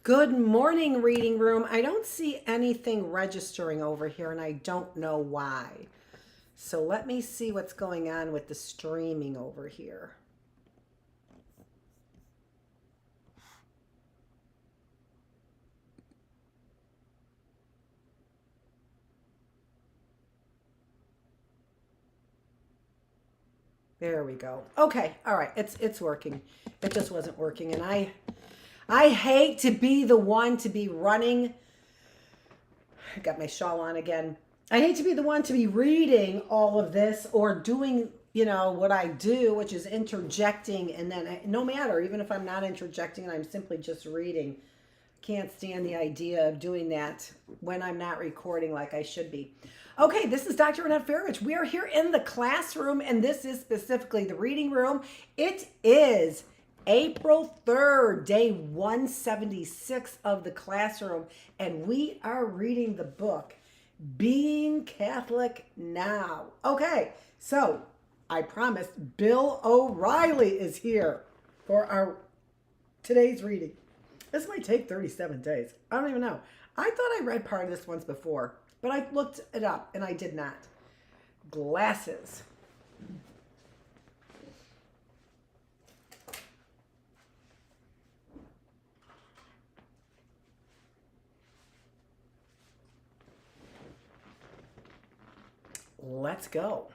Good morning, reading room. I don't see anything registering over here, and I don't know why. So let me see what's going on with the streaming over here. There we go. Okay, all right. It's working. It just wasn't working, and I hate to be the one to be running. I got my shawl on again. I hate to be the one to be reading all of this or doing, what I do, which is interjecting, and then no matter, even if I'm not interjecting and I'm simply just reading, can't stand the idea of doing that when I'm not recording like I should be. Okay, this is Dr. Annette Feravich. We are here in the classroom, and this is specifically the reading room. It is April 3rd, day 176 of the classroom, and we are reading the book, Being Catholic Now. Okay, so I promised Bill O'Reilly is here for our today's reading. This might take 37 days. I don't even know. I thought I read part of this once before, but I looked it up and I did not. Glasses. Let's go.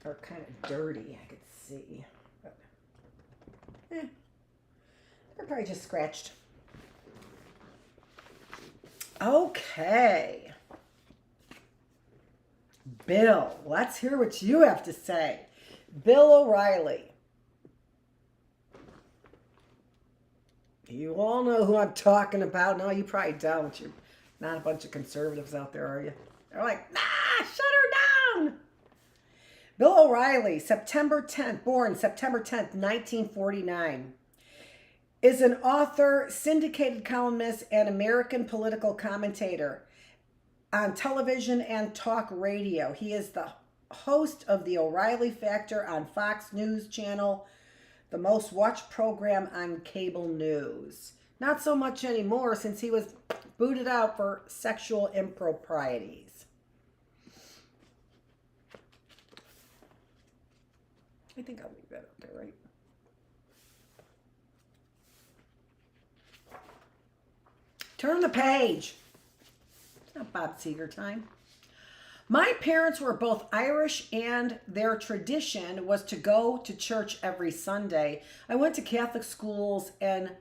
They're kind of dirty, I could see. But, they're probably just scratched. Okay. Bill, let's hear what you have to say. Bill O'Reilly. You all know who I'm talking about. No, you probably don't. You're not a bunch of conservatives out there, are you? They're like, nah, shut her down. Bill O'Reilly, September 10th, born September 10th, 1949. Is an author, syndicated columnist, and American political commentator on television and talk radio. He is the host of the O'Reilly Factor on Fox News Channel, the most watched program on cable news. Not so much anymore since he was booted out for sexual improprieties. I think I'll leave that up there, right? Turn the page. It's not Bob Seger time. My parents were both Irish, and their tradition was to go to church every Sunday. I went to Catholic schools and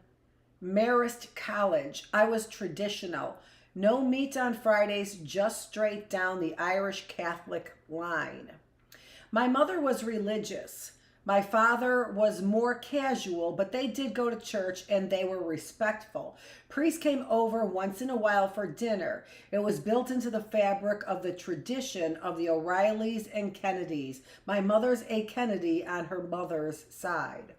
Marist College. I was traditional. No meat on Fridays, just straight down the Irish Catholic line. My mother was religious. My father was more casual, but they did go to church and they were respectful. Priests came over once in a while for dinner. It was built into the fabric of the tradition of the O'Reillys and Kennedys. My mother's a Kennedy on her mother's side.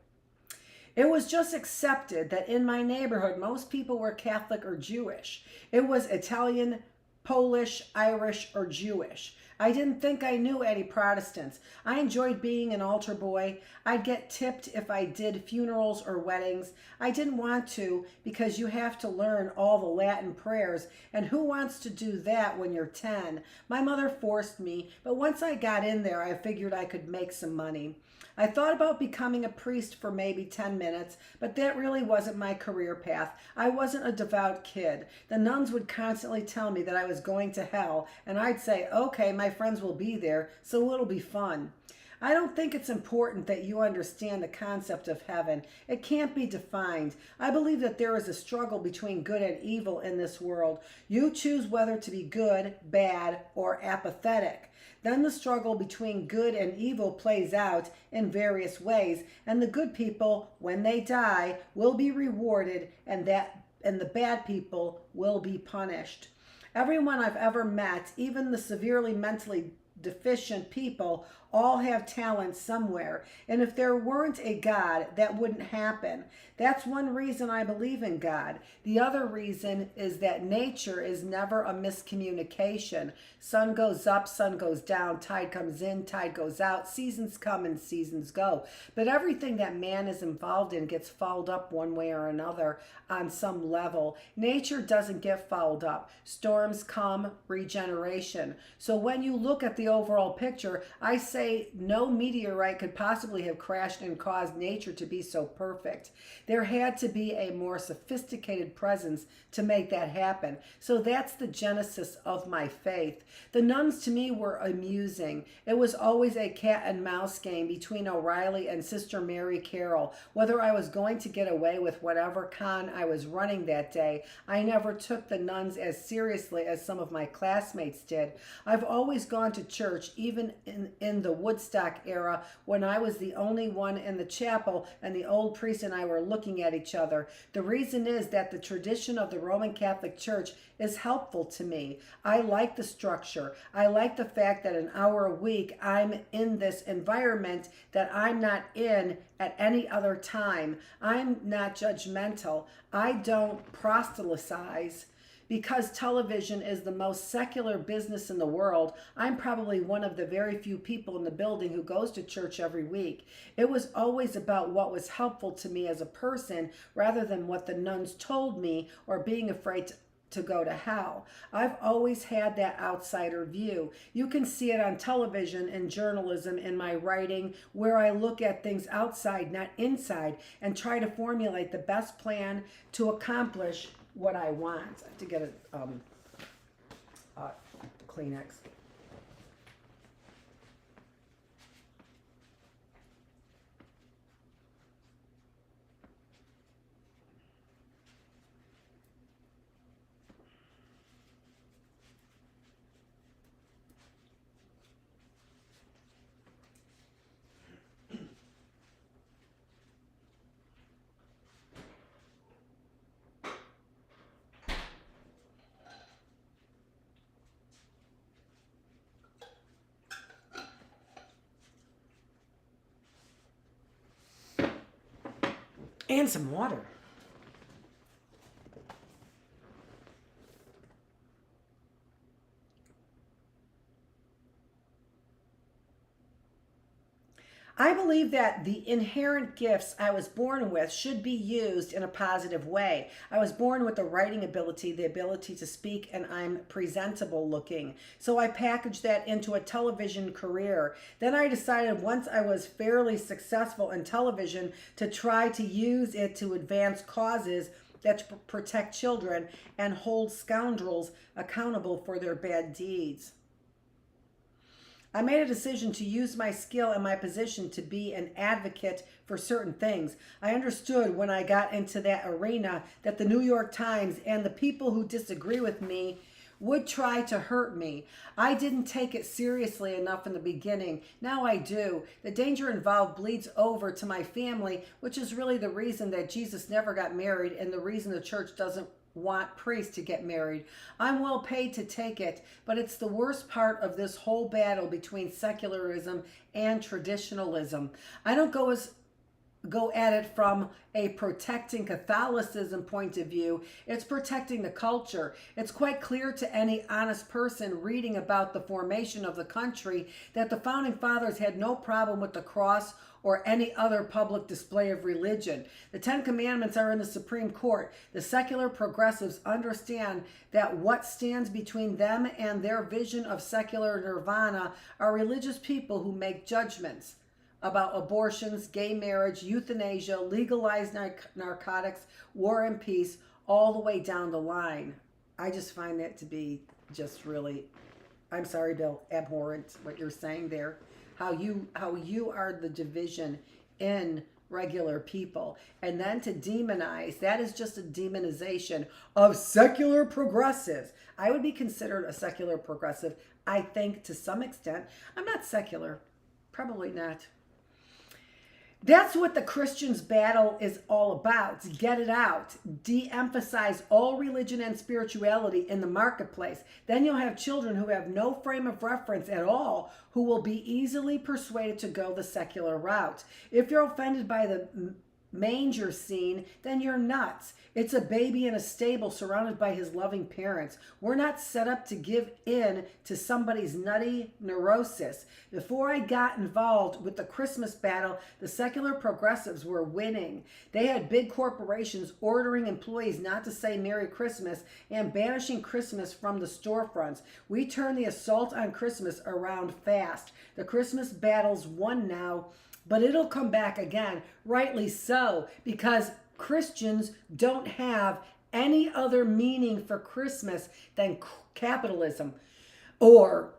It was just accepted that in my neighborhood, most people were Catholic or Jewish. It was Italian, Polish, Irish, or Jewish. I didn't think I knew any Protestants. I enjoyed being an altar boy. I'd get tipped if I did funerals or weddings. I didn't want to because you have to learn all the Latin prayers, and who wants to do that when you're 10? My mother forced me, but once I got in there, I figured I could make some money. I thought about becoming a priest for maybe 10 minutes, but that really wasn't my career path. I wasn't a devout kid. The nuns would constantly tell me that I was going to hell, and I'd say, okay, my friends will be there, so it'll be fun. I don't think it's important that you understand the concept of heaven. It can't be defined. I believe that there is a struggle between good and evil in this world. You choose whether to be good, bad, or apathetic. Then the struggle between good and evil plays out in various ways, and the good people, when they die, will be rewarded, and the bad people will be punished. Everyone I've ever met, even the severely mentally deficient people, all have talent somewhere. And if there weren't a God, that wouldn't happen. That's one reason I believe in God. The other reason is that nature is never a miscommunication. Sun goes up, sun goes down, tide comes in, tide goes out, seasons come and seasons go. But everything that man is involved in gets fouled up one way or another on some level. Nature doesn't get fouled up. Storms come, regeneration. So when you look at the overall picture, I say no meteorite could possibly have crashed and caused nature to be so perfect. There had to be a more sophisticated presence to make that happen. So that's the genesis of my faith. The nuns to me were amusing. It was always a cat and mouse game between O'Reilly and Sister Mary Carroll. Whether I was going to get away with whatever con I was running that day, I never took the nuns as seriously as some of my classmates did. I've always gone to church, even in the Woodstock era, when I was the only one in the chapel and the old priest and I were looking at each other. The reason is that the tradition of the Roman Catholic Church is helpful to me. I like the structure. I like the fact that an hour a week I'm in this environment that I'm not in at any other time. I'm not judgmental. I don't proselytize. Because television is the most secular business in the world, I'm probably one of the very few people in the building who goes to church every week. It was always about what was helpful to me as a person rather than what the nuns told me or being afraid to go to hell. I've always had that outsider view. You can see it on television and journalism in my writing, where I look at things outside, not inside, and try to formulate the best plan to accomplish what I want. I have to get a Kleenex. And some water. I believe that the inherent gifts I was born with should be used in a positive way. I was born with the writing ability, the ability to speak, and I'm presentable looking. So I packaged that into a television career. Then I decided once I was fairly successful in television to try to use it to advance causes that protect children and hold scoundrels accountable for their bad deeds. I made a decision to use my skill and my position to be an advocate for certain things. I understood when I got into that arena that the New York Times and the people who disagree with me would try to hurt me. I didn't take it seriously enough in the beginning. Now I do. The danger involved bleeds over to my family, which is really the reason that Jesus never got married and the reason the church doesn't want priests to get married. I'm well paid to take it, but it's the worst part of this whole battle between secularism and traditionalism. I don't go at it from a protecting Catholicism point of view. It's protecting the culture. It's quite clear to any honest person reading about the formation of the country that the founding fathers had no problem with the cross or any other public display of religion. The Ten Commandments are in the Supreme Court. The secular progressives understand that what stands between them and their vision of secular nirvana are religious people who make judgments about abortions, gay marriage, euthanasia, legalized narcotics, war and peace, all the way down the line. I just find that to be just really, I'm sorry, Bill, abhorrent what you're saying there. How you are the division in regular people. And then to demonize, that is just a demonization of secular progressives. I would be considered a secular progressive, I think, to some extent. I'm not secular. Probably not. That's what the Christian's battle is all about. Get it out. De-emphasize all religion and spirituality in the marketplace. Then you'll have children who have no frame of reference at all, who will be easily persuaded to go the secular route. If you're offended by the manger scene, then you're nuts. It's a baby in a stable surrounded by his loving parents. We're not set up to give in to somebody's nutty neurosis. Before I got involved with the Christmas battle, the secular progressives were winning. They had big corporations ordering employees not to say Merry Christmas and banishing Christmas from the storefronts. We turned the assault on Christmas around fast. The Christmas battle's won now, but it'll come back again, rightly so, because Christians don't have any other meaning for Christmas than capitalism, or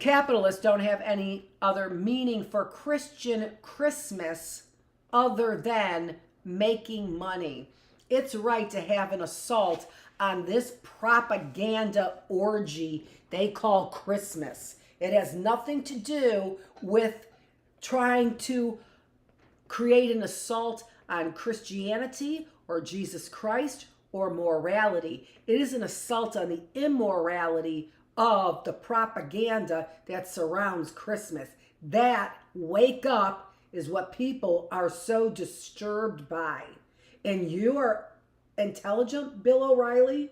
capitalists don't have any other meaning for Christian Christmas other than making money. It's right to have an assault on this propaganda orgy they call Christmas. It has nothing to do with trying to create an assault on Christianity or Jesus Christ or morality. It is an assault on the immorality of the propaganda that surrounds Christmas. That, wake up, is what people are so disturbed by. And you are intelligent, Bill O'Reilly?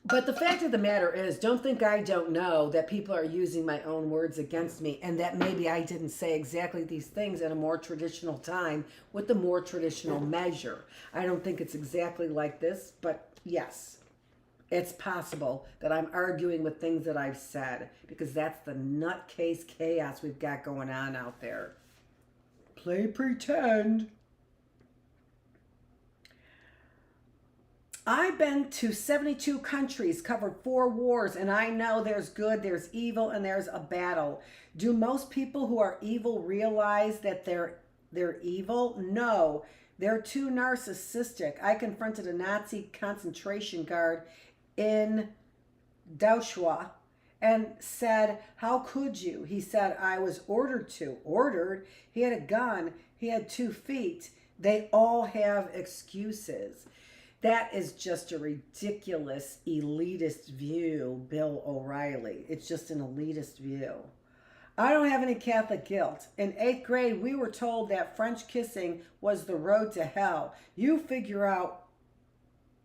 But the fact of the matter is, don't think I don't know that people are using my own words against me, and that maybe I didn't say exactly these things at a more traditional time with the more traditional measure. I don't think it's exactly like this, but yes, it's possible that I'm arguing with things that I've said, because that's the nutcase chaos we've got going on out there. Play pretend. I've been to 72 countries, covered 4 wars, and I know there's good, there's evil, and there's a battle. Do most people who are evil realize that they're evil? No, they're too narcissistic. I confronted a Nazi concentration guard in Auschwitz and said, "How could you?" He said, "I was ordered to." Ordered? He had a gun. He had 2 feet. They all have excuses. That is just a ridiculous, elitist view, Bill O'Reilly. It's just an elitist view. I don't have any Catholic guilt. In 8th grade, we were told that French kissing was the road to hell. You figure out,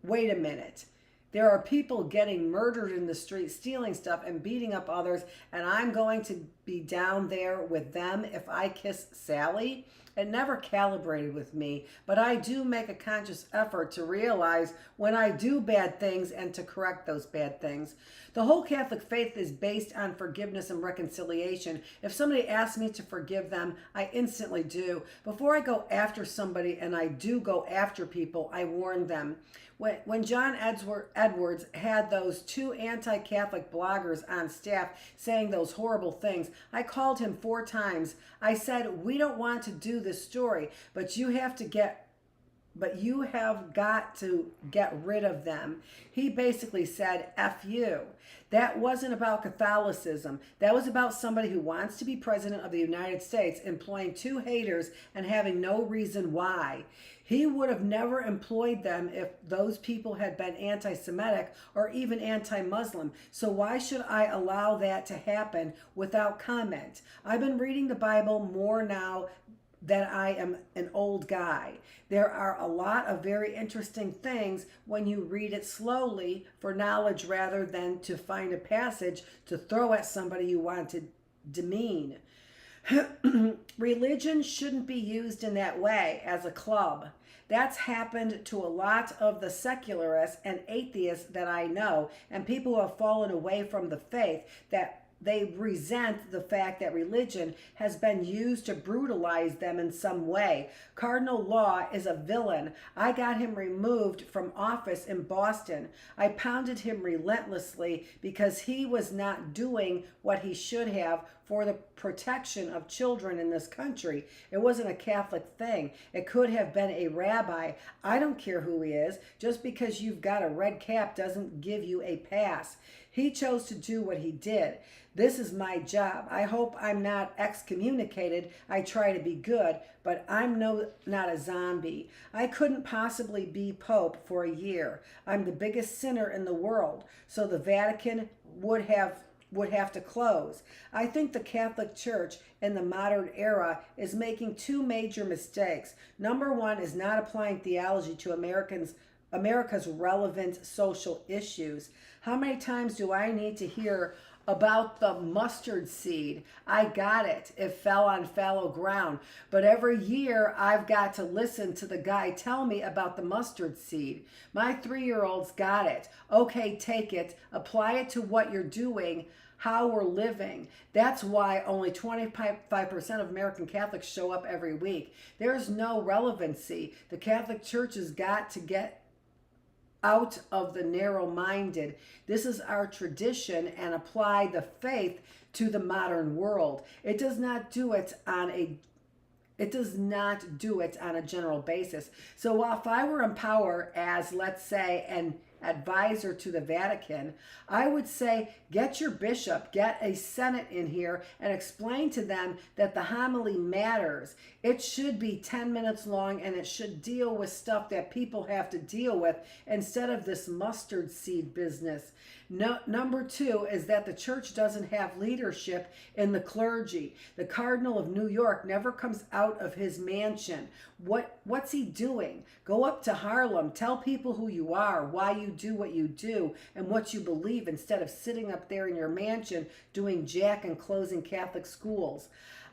wait a minute. There are people getting murdered in the street, stealing stuff and beating up others, and I'm going to be down there with them if I kiss Sally? It never calibrated with me, but I do make a conscious effort to realize when I do bad things and to correct those bad things. The whole Catholic faith is based on forgiveness and reconciliation. If somebody asks me to forgive them, I instantly do. Before I go after somebody, and I do go after people, I warn them. When John Edwards had those 2 anti-Catholic bloggers on staff saying those horrible things, I called him 4 times. I said, "We don't want to do this story, but you have got to get rid of them." He basically said, "F you." That wasn't about Catholicism. That was about somebody who wants to be president of the United States employing 2 haters and having no reason why. He would have never employed them if those people had been anti-Semitic or even anti-Muslim. So why should I allow that to happen without comment? I've been reading the Bible more now that I am an old guy. There are a lot of very interesting things when you read it slowly for knowledge rather than to find a passage to throw at somebody you want to demean. Religion shouldn't be used in that way as a club. That's happened to a lot of the secularists and atheists that I know, and people who have fallen away from the faith, that they resent the fact that religion has been used to brutalize them in some way. Cardinal Law is a villain. I got him removed from office in Boston. I pounded him relentlessly because he was not doing what he should have for the protection of children in this country. It wasn't a Catholic thing. It could have been a rabbi. I don't care who he is. Just because you've got a red cap doesn't give you a pass. He chose to do what he did. This is my job. I hope I'm not excommunicated. I try to be good, but I'm not a zombie. I couldn't possibly be Pope for a year. I'm the biggest sinner in the world, so the Vatican would have to close. I think the Catholic Church in the modern era is making two major mistakes. Number one is not applying theology to America's relevant social issues. How many times do I need to hear about the mustard seed? I got it. It fell on fallow ground. But every year I've got to listen to the guy tell me about the mustard seed. My 3-year-old's got it. Okay, take it. Apply it to what you're doing, how we're living. That's why only 25% of American Catholics show up every week. There's no relevancy. The Catholic Church has got to get out of the narrow-minded. This is our tradition, and apply the faith to the modern world. It does not do it on a general basis. So if I were in power as, let's say, an advisor to the Vatican, I would say, get your bishop, get a Senate in here and explain to them that the homily matters. It should be 10 minutes long, and it should deal with stuff that people have to deal with instead of this mustard seed business. No, number two is that the church doesn't have leadership in the clergy. The Cardinal of New York never comes out of his mansion. What's he doing? Go up to Harlem, tell people who you are, why you do what you do, and what you believe, instead of sitting up there in your mansion doing jack and closing Catholic schools.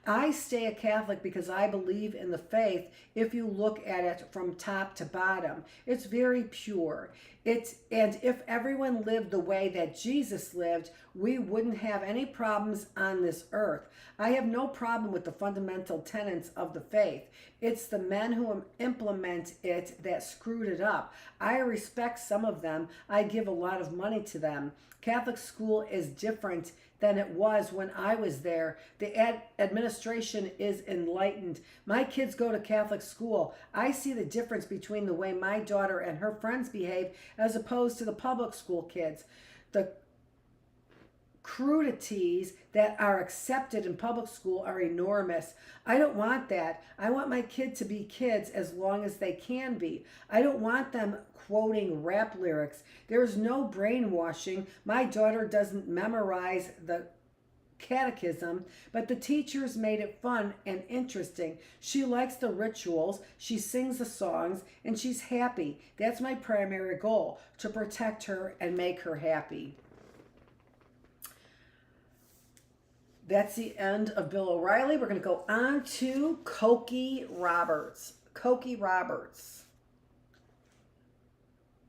I stay a Catholic because I believe in the faith. If you look at it from top to bottom, it's very pure. And if everyone lived the way that Jesus lived, we wouldn't have any problems on this earth. I have no problem with the fundamental tenets of the faith. It's the men who implement it that screwed it up. I respect some of them. I give a lot of money to them. Catholic school is different than it was when I was there. The administration is enlightened. My kids go to Catholic school. I see the difference between the way my daughter and her friends behave as opposed to the public school kids. The crudities that are accepted in public school are enormous. I don't want that. I want my kid to be kids as long as they can be. I don't want them quoting rap lyrics. There's no brainwashing. My daughter doesn't memorize the catechism, but the teachers made it fun and interesting. She likes the rituals, she sings the songs, and she's happy. That's my primary goal, to protect her and make her happy. That's the end of Bill O'Reilly. We're going to go on to Cokie Roberts. Cokie Roberts.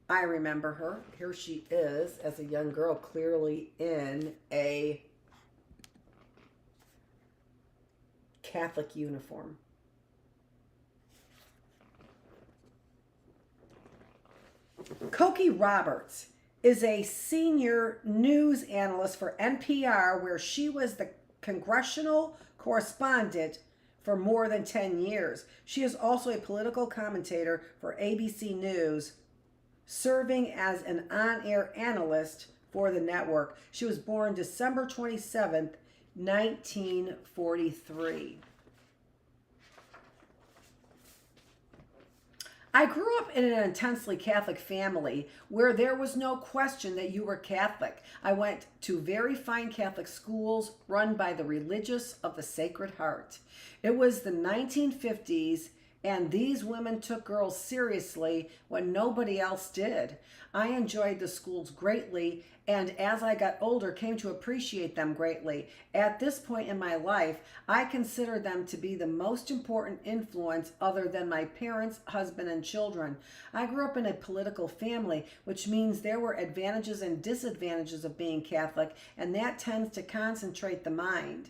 I remember her. Here she is as a young girl, clearly in a Catholic uniform. Cokie Roberts is a senior news analyst for NPR, where she was the congressional correspondent for more than 10 years. She is also a political commentator for ABC News, serving as an on-air analyst for the network. She was born December 27th, 1943. I grew up in an intensely Catholic family where there was no question that you were Catholic. I went to very fine Catholic schools run by the Religious of the Sacred Heart. It was the 1950s, and these women took girls seriously when nobody else did. I enjoyed the schools greatly, and as I got older, came to appreciate them greatly. At this point in my life, I consider them to be the most important influence other than my parents, husband, and children. I grew up in a political family, which means there were advantages and disadvantages of being Catholic, and that tends to concentrate the mind.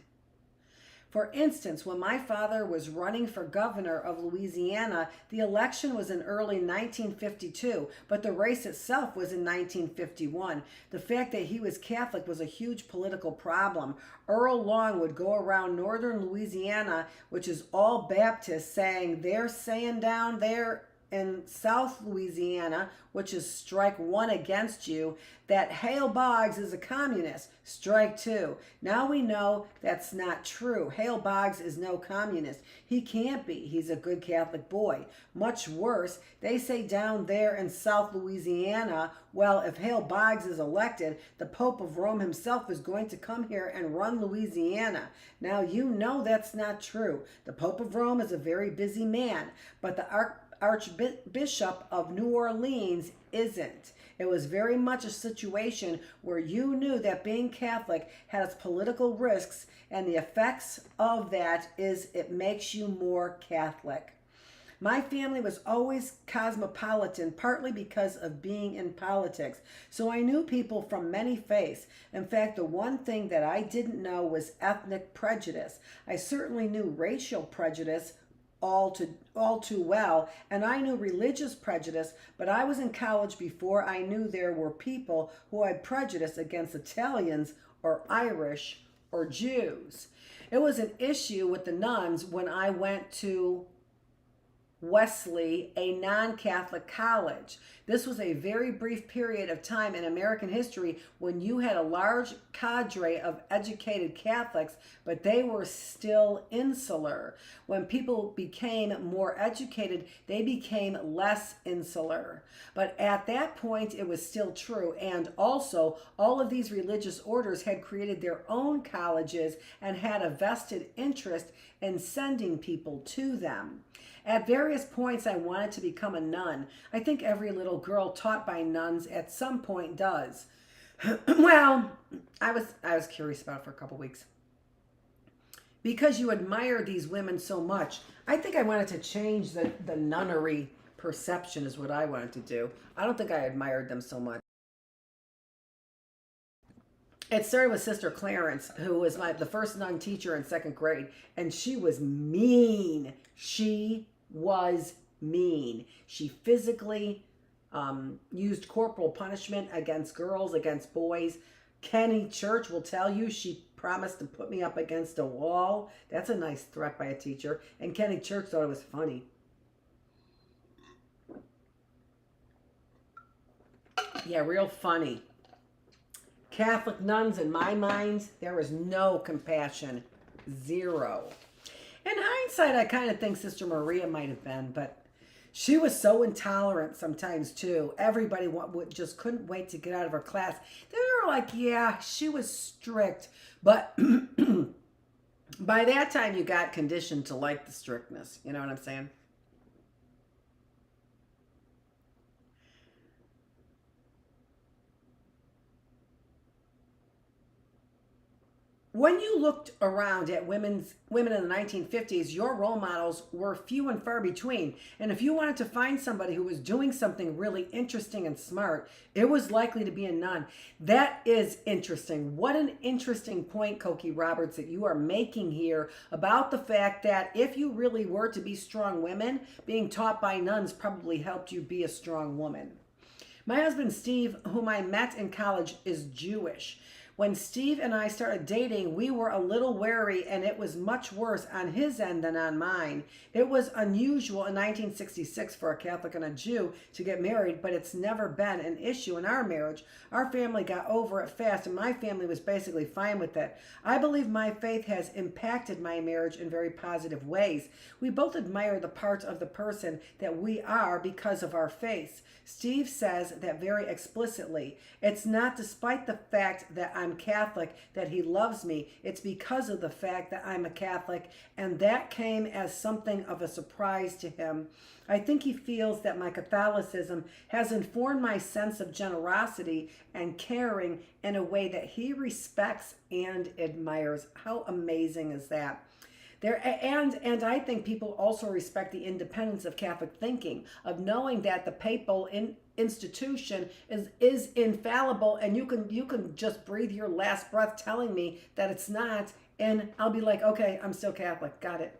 For instance, when my father was running for governor of Louisiana, the election was in early 1952, but the race itself was in 1951. The fact that he was Catholic was a huge political problem. Earl Long would go around northern Louisiana, which is all Baptist, saying they're saying down there in South Louisiana, which is strike one against you, that Hale Boggs is a communist, strike two. Now we know that's not true. Hale Boggs is no communist. He can't be. He's a good Catholic boy. Much worse, they say down there in South Louisiana, well, if Hale Boggs is elected, the Pope of Rome himself is going to come here and run Louisiana. Now you know that's not true. The Pope of Rome is a very busy man, but the Archbishop of New Orleans isn't. It was very much a situation where you knew that being Catholic had its political risks, and the effects of that is it makes you more Catholic. My family was always cosmopolitan, partly because of being in politics. So I knew people from many faiths. In fact, the one thing that I didn't know was ethnic prejudice. I certainly knew racial prejudice all too well, and I knew religious prejudice, but I was in college before I knew there were people who had prejudice against Italians or Irish or Jews. It was an issue with the nuns when I went to Wesley, a non-Catholic college. This was a very brief period of time in American history when you had a large cadre of educated Catholics, but they were still insular. When people became more educated, they became less insular. But at that point, it was still true. And also, all of these religious orders had created their own colleges and had a vested interest in sending people to them. At various points, I wanted to become a nun. I think every little girl taught by nuns at some point does. Well, I was curious about it for a couple weeks. Because you admire these women so much, I think I wanted to change the nunnery perception is what I wanted to do. I don't think I admired them so much. It started with Sister Clarence, who was the first nun teacher in second grade, and she was mean. She was mean. She physically used corporal punishment against girls, against boys. Kenny Church will tell you she promised to put me up against a wall. That's a nice threat by a teacher. And Kenny Church thought it was funny. Yeah, real funny. Catholic nuns, in my mind, there was no compassion. Zero. In hindsight, I kind of think Sister Maria might have been, but she was so intolerant sometimes too. Everybody just couldn't wait to get out of her class. They were like, yeah, she was strict. But by that time, you got conditioned to like the strictness. You know what I'm saying? When you looked around at women in the 1950s, your role models were few and far between. And if you wanted to find somebody who was doing something really interesting and smart, it was likely to be a nun. That is interesting. What an interesting point, Cokie Roberts, that you are making here about the fact that if you really were to be strong women, being taught by nuns probably helped you be a strong woman. My husband, Steve, whom I met in college, is Jewish. When Steve and I started dating, we were a little wary, and it was much worse on his end than on mine. It was unusual in 1966 for a Catholic and a Jew to get married, but it's never been an issue in our marriage. Our family got over it fast, and my family was basically fine with it. I believe my faith has impacted my marriage in very positive ways. We both admire the parts of the person that we are because of our faith. Steve says that very explicitly. It's not despite the fact that I'm Catholic that he loves me. It's because of the fact that I'm a Catholic, and that came as something of a surprise to him. I think he feels that my Catholicism has informed my sense of generosity and caring in a way that he respects and admires. How amazing is that? And I think people also respect the independence of Catholic thinking, of knowing that the papal institution is infallible, and you can just breathe your last breath telling me that it's not, And I'll be like, okay, I'm still Catholic. Got it.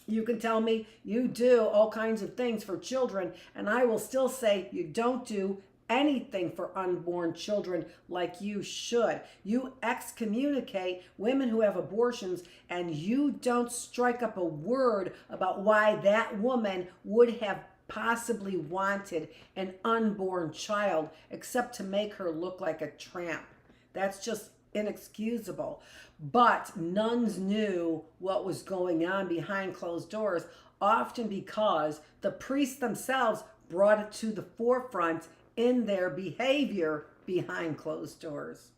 You can tell me you do all kinds of things for children, and I will still say you don't do anything for unborn children like you should. You excommunicate women who have abortions, and you don't strike up a word about why that woman would have possibly wanted an unborn child except to make her look like a tramp. That's just inexcusable. But nuns knew what was going on behind closed doors, often because the priests themselves brought it to the forefront in their behavior behind closed doors.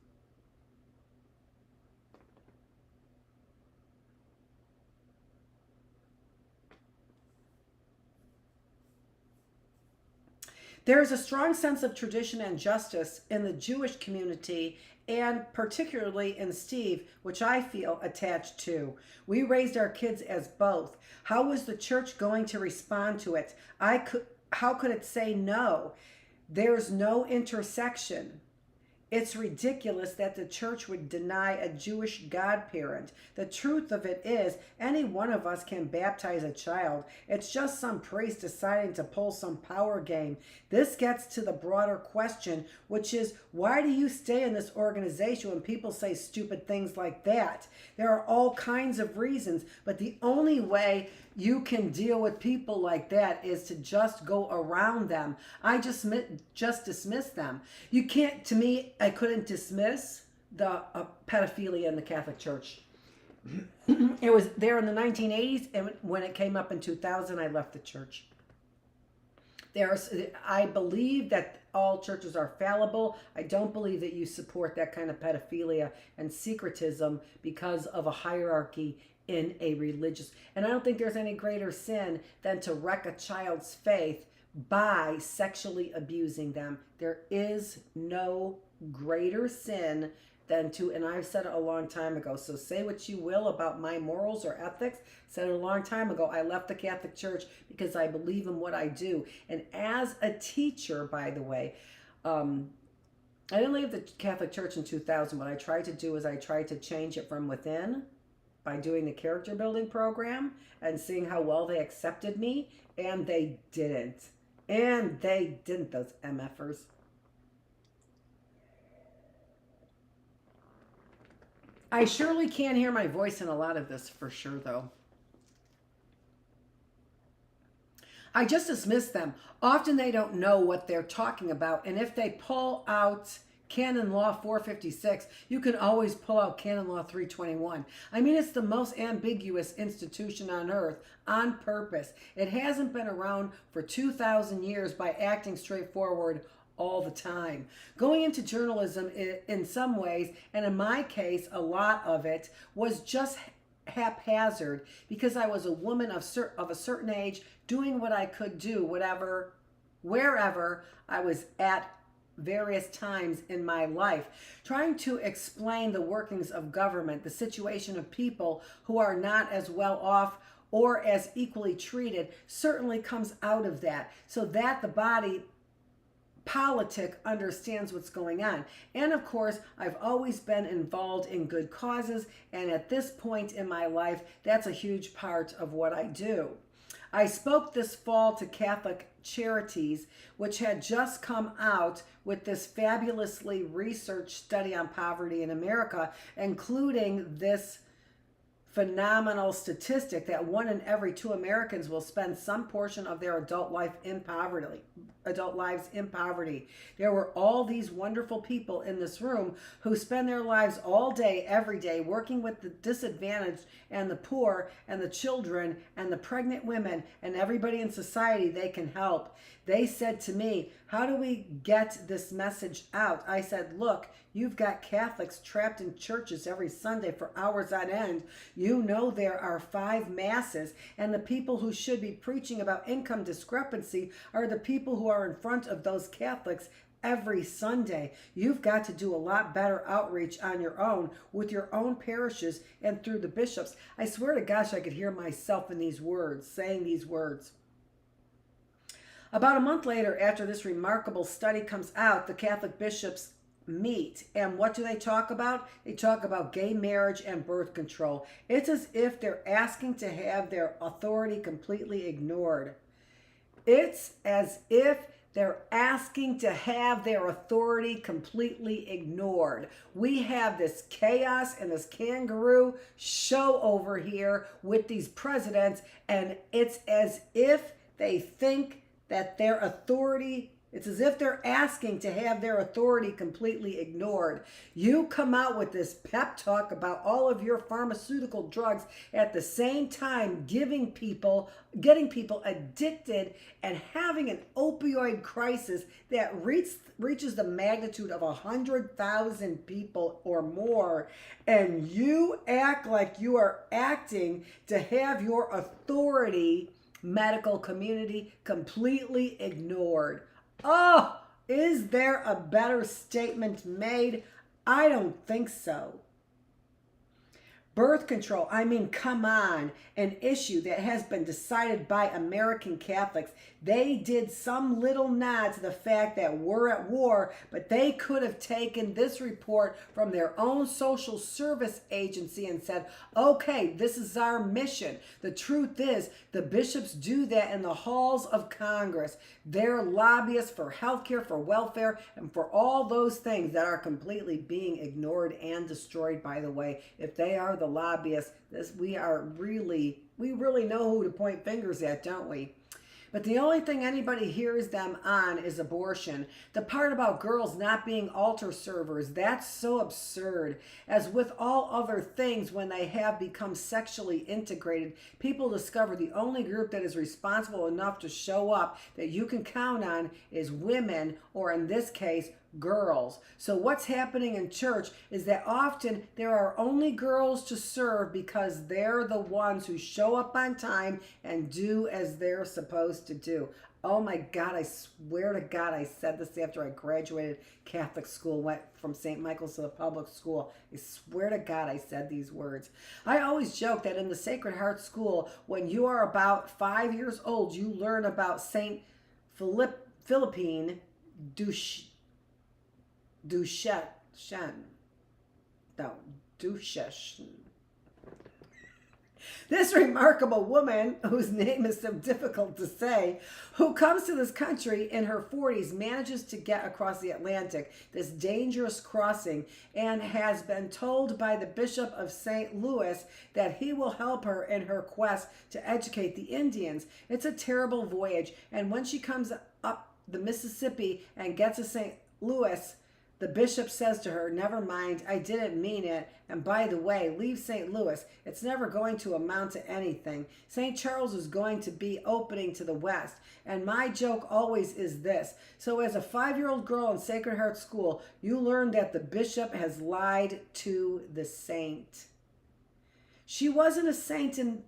There is a strong sense of tradition and justice in the Jewish community, and particularly in Steve, which I feel attached to. We raised our kids as both. How was the church going to respond to it? How could it say no? There's no intersection. It's ridiculous that the church would deny a Jewish godparent. The truth of it is, any one of us can baptize a child. It's just some priest deciding to pull some power game. This gets to the broader question, which is, why do you stay in this organization when people say stupid things like that? There are all kinds of reasons, but the only way you can deal with people like that is to just go around them. I just dismiss them. You can't, to me, I couldn't dismiss the pedophilia in the Catholic Church. It was there in the 1980s, and when it came up in 2000, I left the church. I believe that all churches are fallible. I don't believe that you support that kind of pedophilia and secretism because of a hierarchy in a religious. And I don't think there's any greater sin than to wreck a child's faith by sexually abusing them. There is no greater sin than to, and I've said it a long time ago, so say what you will about my morals or ethics. Said it a long time ago. I left the Catholic Church because I believe in what I do. And as a teacher, by the way, I didn't leave the Catholic Church in 2000. What I tried to do is I tried to change it from within by doing the character building program and seeing how well they accepted me, and they didn't. And they didn't, those MFers. I surely can't hear my voice in a lot of this for sure, though. I just dismiss them. Often they don't know what they're talking about, and if they pull out Canon Law 456, you can always pull out Canon Law 321. I mean, it's the most ambiguous institution on earth on purpose. It hasn't been around for 2,000 years by acting straightforward all the time. Going into journalism in some ways, and in my case, a lot of it, was just haphazard because I was a woman of a certain age doing what I could do, wherever I was at various times in my life, trying to explain the workings of government, the situation of people who are not as well off or as equally treated, certainly comes out of that, so that the body politic understands what's going on. And of course, I've always been involved in good causes, and at this point in my life, that's a huge part of what I do. I spoke this fall to Catholic Charities, which had just come out with this fabulously researched study on poverty in America, including this phenomenal statistic that 1 in every 2 Americans will spend some portion of their adult lives in poverty. There were all these wonderful people in this room who spend their lives all day, every day, working with the disadvantaged and the poor and the children and the pregnant women and everybody in society they can help. They said to me, how do we get this message out? I said, look, you've got Catholics trapped in churches every Sunday for hours on end. You know there are 5 masses, and the people who should be preaching about income discrepancy are the people who are in front of those Catholics every Sunday. You've got to do a lot better outreach on your own with your own parishes and through the bishops. I swear to gosh, I could hear myself in these words, saying these words. About a month later, after this remarkable study comes out, the Catholic bishops meet. And what do they talk about? They talk about gay marriage and birth control. It's as if they're asking to have their authority completely ignored. It's as if they're asking to have their authority completely ignored. We have this chaos and this kangaroo show over here with these presidents, and it's as if they think that their authority, it's as if they're asking to have their authority completely ignored. You come out with this pep talk about all of your pharmaceutical drugs at the same time getting people addicted and having an opioid crisis that reaches the magnitude of 100,000 people or more, and you act like you are acting to have your authority, medical community, completely ignored. Oh, is there a better statement made? I don't think so. Birth control, I mean, come on, an issue that has been decided by American Catholics. They did some little nod to the fact that we're at war, but they could have taken this report from their own social service agency and said, okay, this is our mission. The truth is, the bishops do that in the halls of Congress. They're lobbyists for healthcare, for welfare, and for all those things that are completely being ignored and destroyed, by the way. If they are the lobbyists, we really know who to point fingers at, don't we? But the only thing anybody hears them on is abortion. The part about girls not being altar servers, that's so absurd. As with all other things, when they have become sexually integrated, people discover the only group that is responsible enough to show up that you can count on is women, or in this case, girls. So what's happening in church is that often there are only girls to serve because they're the ones who show up on time and do as they're supposed to do. Oh my God, I swear to God, I said this after I graduated Catholic school, went from St. Michael's to the public school. I swear to God, I said these words. I always joke that in the Sacred Heart School, when you are about 5 years old, you learn about St. Philippine Duchesne. This remarkable woman, whose name is so difficult to say, who comes to this country in her 40s, manages to get across the Atlantic, this dangerous crossing, and has been told by the Bishop of St. Louis that he will help her in her quest to educate the Indians. It's a terrible voyage, and when she comes up the Mississippi and gets to St. Louis, the bishop says to her, never mind, I didn't mean it. And by the way, leave St. Louis. It's never going to amount to anything. St. Charles is going to be opening to the west. And my joke always is this. So as a 5-year-old girl in Sacred Heart School, you learn that the bishop has lied to the saint. She wasn't a saint in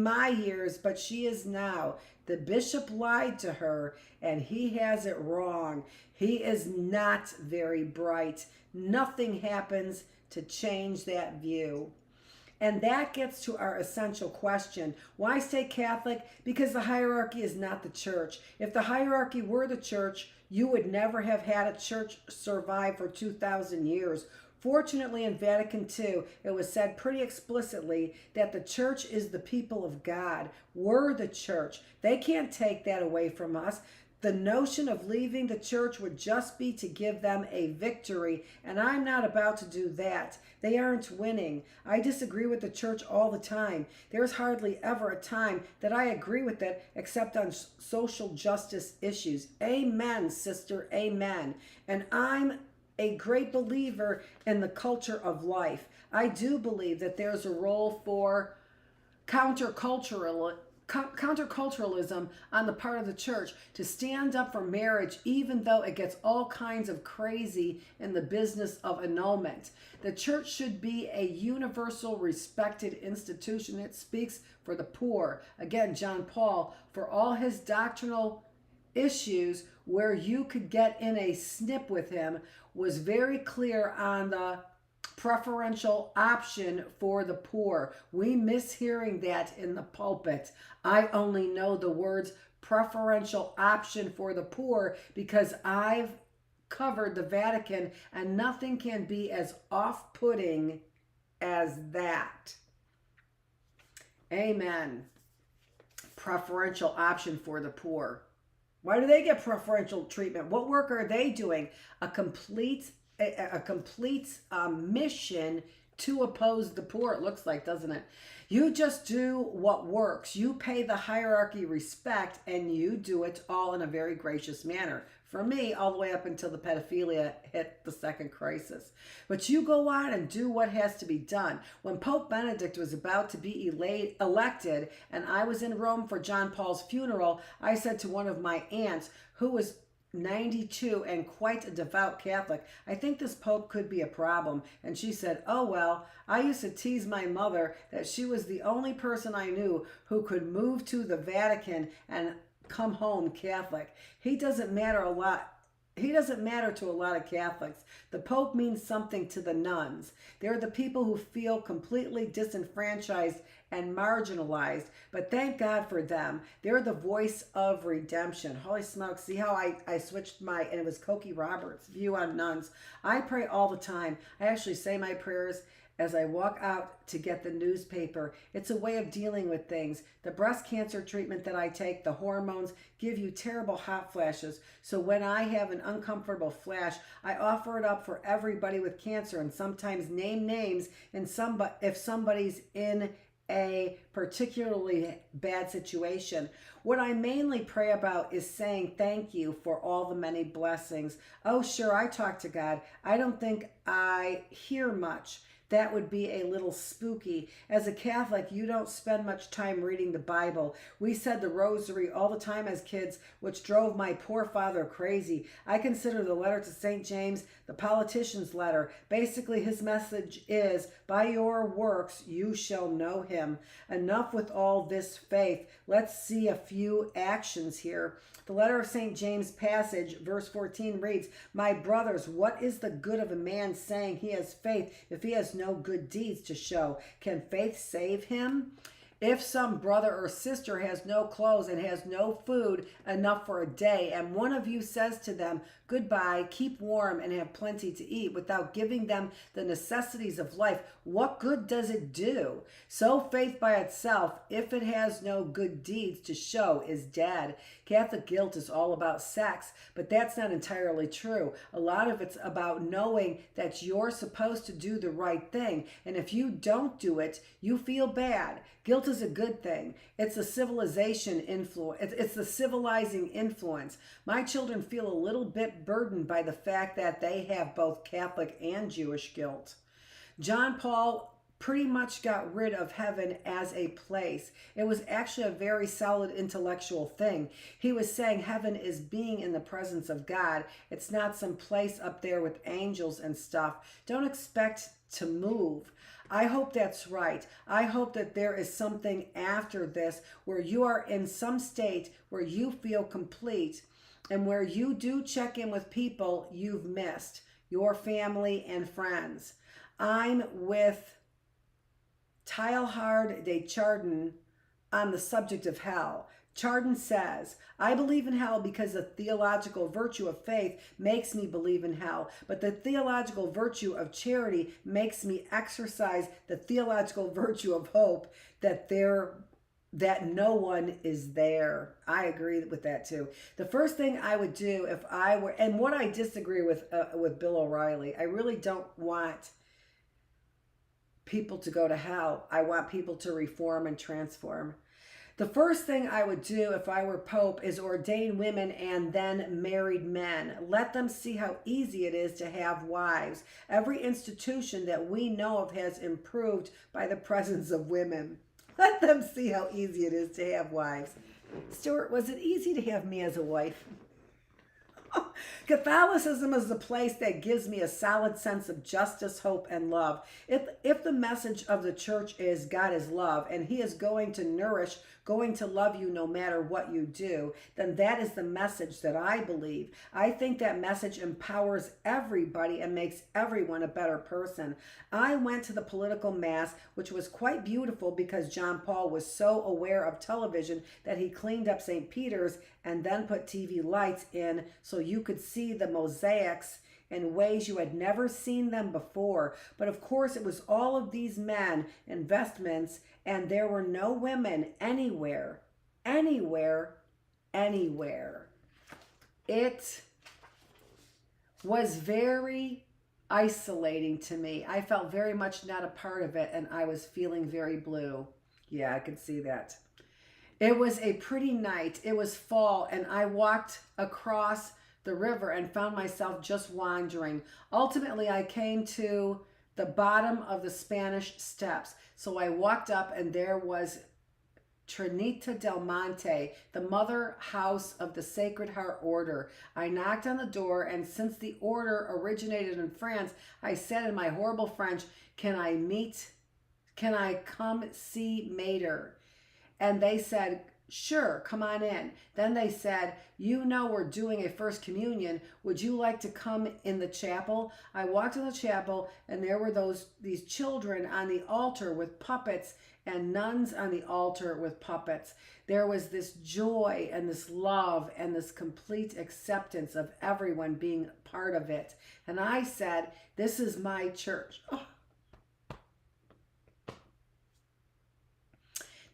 my years, but she is now. The bishop lied to her, and he has it wrong. He is not very bright. Nothing happens to change that view. And that gets to our essential question. Why stay Catholic? Because the hierarchy is not the church. If the hierarchy were the church, you would never have had a church survive for 2,000 years. Fortunately, in Vatican II, it was said pretty explicitly that the church is the people of God. We're the church. They can't take that away from us. The notion of leaving the church would just be to give them a victory, and I'm not about to do that. They aren't winning. I disagree with the church all the time. There's hardly ever a time that I agree with it except on social justice issues. Amen, sister, amen. And I'm a great believer in the culture of life. I do believe that there's a role for counterculturalism on the part of the church to stand up for marriage, even though it gets all kinds of crazy in the business of annulment. The church should be a universal respected institution that speaks for the poor. Again, John Paul, for all his doctrinal issues where you could get in a snip with him, was very clear on the preferential option for the poor. We miss hearing that in the pulpit. I only know the words preferential option for the poor because I've covered the Vatican, and nothing can be as off-putting as that. Amen. Preferential option for the poor. Why do they get preferential treatment? What work are they doing? A complete mission to oppose the poor, it looks like, doesn't it? You just do what works. You pay the hierarchy respect, and you do it all in a very gracious manner. For me, all the way up until the pedophilia hit the second crisis. But you go on and do what has to be done. When Pope Benedict was about to be elected, and I was in Rome for John Paul's funeral, I said to one of my aunts, who was 92 and quite a devout Catholic, I think this Pope could be a problem. And she said, oh, well, I used to tease my mother that she was the only person I knew who could move to the Vatican and come home Catholic. He doesn't matter to a lot of Catholics. The Pope means something to the nuns. They're the people who feel completely disenfranchised and marginalized, but thank God for them. They're the voice of redemption. Holy smokes, see how I switched and it was Cokie Roberts' view on nuns. I pray all the time. I actually say my prayers as I walk out to get the newspaper. It's a way of dealing with things. The breast cancer treatment that I take, the hormones, give you terrible hot flashes. So when I have an uncomfortable flash, I offer it up for everybody with cancer, and sometimes name names if somebody's in a particularly bad situation. What I mainly pray about is saying thank you for all the many blessings. Oh, sure, I talk to God. I don't think I hear much. That would be a little spooky. As a Catholic, you don't spend much time reading the Bible. We said the rosary all the time as kids, which drove my poor father crazy. I consider the letter to St. James the politician's letter. Basically, his message is, by your works you shall know him. Enough with all this faith. Let's see a few actions here. The letter of St. James passage, verse 14 reads, my brothers, what is the good of a man saying he has faith if he has no good deeds to show? Can faith save him? If some brother or sister has no clothes and has no food enough for a day, and one of you says to them, goodbye, keep warm and have plenty to eat, without giving them the necessities of life, what good does it do? So faith by itself, if it has no good deeds to show, is dead. Catholic guilt is all about sex, but that's not entirely true. A lot of it's about knowing that you're supposed to do the right thing, and if you don't do it, you feel bad. Guilt is a good thing. It's a civilization influence. It's the civilizing influence. My children feel a little bit burdened by the fact that they have both Catholic and Jewish guilt. John Paul pretty much got rid of heaven as a place. It was actually a very solid intellectual thing. He was saying heaven is being in the presence of God. It's not some place up there with angels and stuff. Don't expect to move. I hope that's right. I hope that there is something after this where you are in some state where you feel complete and where you do check in with people you've missed, your family and friends. I'm with Teilhard de Chardin on the subject of hell. Chardin says, I believe in hell because the theological virtue of faith makes me believe in hell, but the theological virtue of charity makes me exercise the theological virtue of hope that no one is there. I agree with that too. The first thing I would do if I were, and what I disagree with Bill O'Reilly, I really don't want people to go to hell. I want people to reform and transform. The first thing I would do if I were Pope is ordain women and then married men. Let them see how easy it is to have wives. Every institution that we know of has improved by the presence of women. Let them see how easy it is to have wives. Stuart, was it easy to have me as a wife? Catholicism is the place that gives me a solid sense of justice, hope, and love. If the message of the church is God is love, and he is going to love you no matter what you do, then that is the message that I believe. I think that message empowers everybody and makes everyone a better person. I went to the political mass, which was quite beautiful because John Paul was so aware of television that he cleaned up St. Peter's and then put TV lights in so you could see the mosaics in ways you had never seen them before. But of course, it was all of these men and vestments, and there were no women anywhere, anywhere, anywhere. It was very isolating to me. I felt very much not a part of it, and I was feeling very blue. Yeah, I could see that. It was a pretty night. It was fall, and I walked across the river and found myself just wandering. Ultimately, I came to the bottom of the Spanish Steps. So I walked up, and there was Trinita del Monte, the mother house of the Sacred Heart Order. I knocked on the door, and since the order originated in France, I said in my horrible French, can I come see Mater? And they said, sure, come on in. Then they said, you know we're doing a first communion. Would you like to come in the chapel? I walked in the chapel, and there were these children on the altar with puppets and nuns on the altar with puppets. There was this joy and this love and this complete acceptance of everyone being part of it. And I said, this is my church. Oh.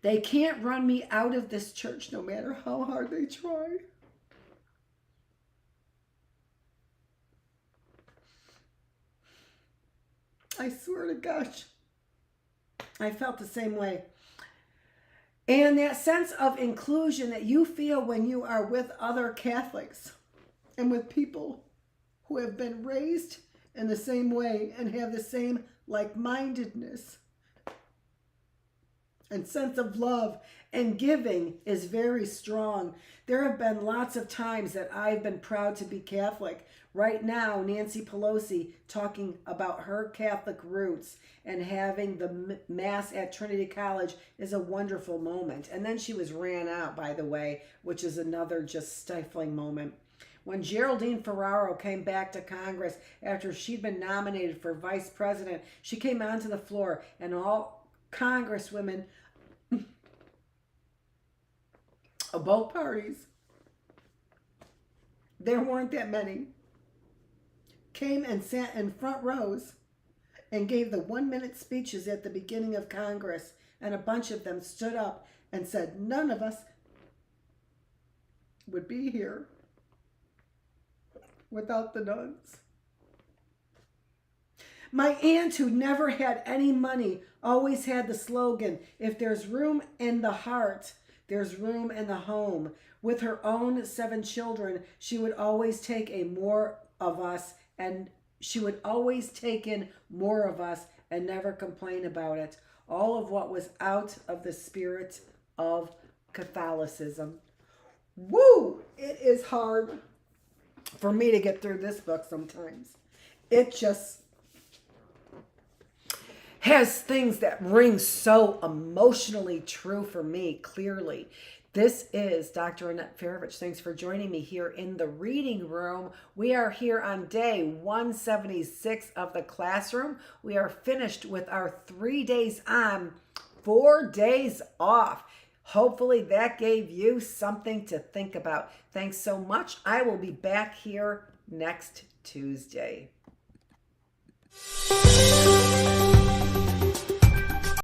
They can't run me out of this church no matter how hard they try. I swear to gosh, I felt the same way. And that sense of inclusion that you feel when you are with other Catholics and with people who have been raised in the same way and have the same like-mindedness and sense of love and giving is very strong. There have been lots of times that I've been proud to be Catholic. Right now, Nancy Pelosi talking about her Catholic roots and having the Mass at Trinity College is a wonderful moment. And then she was ran out, by the way, which is another just stifling moment. When Geraldine Ferraro came back to Congress after she'd been nominated for vice president, she came onto the floor, and all congresswomen of both parties, there weren't that many, came and sat in front rows and gave the 1-minute speeches at the beginning of Congress, and a bunch of them stood up and said, none of us would be here without the nuns. My aunt, who never had any money, always had the slogan, if there's room in the heart, there's room in the home. With her own 7 children, she would always take more of us, and she would always take in more of us and never complain about it. All of what was out of the spirit of Catholicism. Woo! It is hard for me to get through this book sometimes. It just has things that ring so emotionally true for me, clearly. This is Dr. Annette Feravich. Thanks for joining me here in the reading room. We are here on day 176 of the classroom. We are finished with our 3 days on, 4 days off. Hopefully that gave you something to think about. Thanks so much. I will be back here next Tuesday.